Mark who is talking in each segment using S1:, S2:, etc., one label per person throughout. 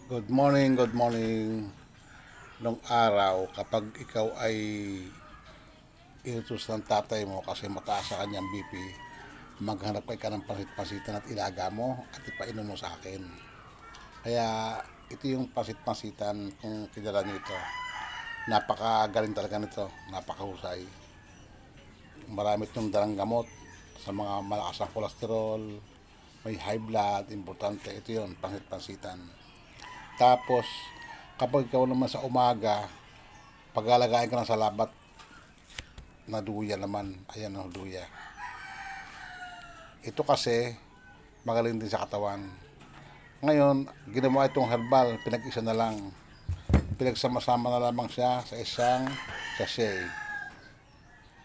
S1: Good morning, good morning. Nung araw, kapag ikaw ay inutos ng tatay mo kasi mataas sa kanyang BP, maghanap ka ng pasit-pasitan at ilaga mo at ipainom mo sa akin. Kaya ito yung pasit-pasitan kung kilala nyo ito. Napakagaling talaga nito, napakahusay. Marami itong dalang gamot sa mga malakas ang kolesterol, may high blood, importante. Ito yun, pasit-pasitan. Tapos, kapag ikaw naman sa umaga, paglalagayin ka na sa labat, na duya naman. Ayan o, duya. Ito kasi, magaling din sa katawan. Ngayon, ginawa itong herbal, pinag-isa na lang. Pinagsama-sama na lamang siya sa isang sachet.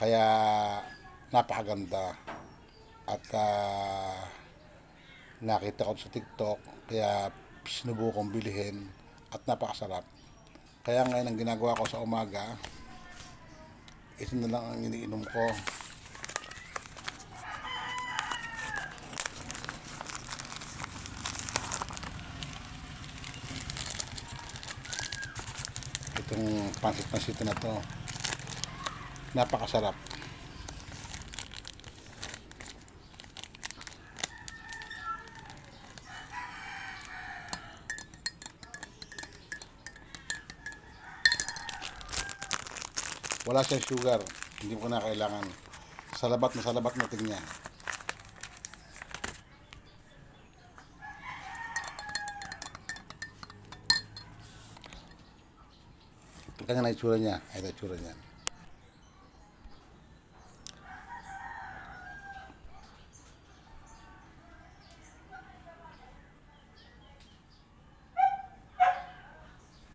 S1: Kaya, napakaganda. At nakita ko sa TikTok, kaya sinubukong bilhin at napakasarap. Kaya ngayon ang ginagawa ko sa umaga, ito na lang ang iniinom ko. Itong pansit-pansita na to, napakasarap. Wala siyang sugar, hindi mo na kailangan. Salabat na salabat mo tingnan. Ito kanya na itsura niya. Ito itsura niya.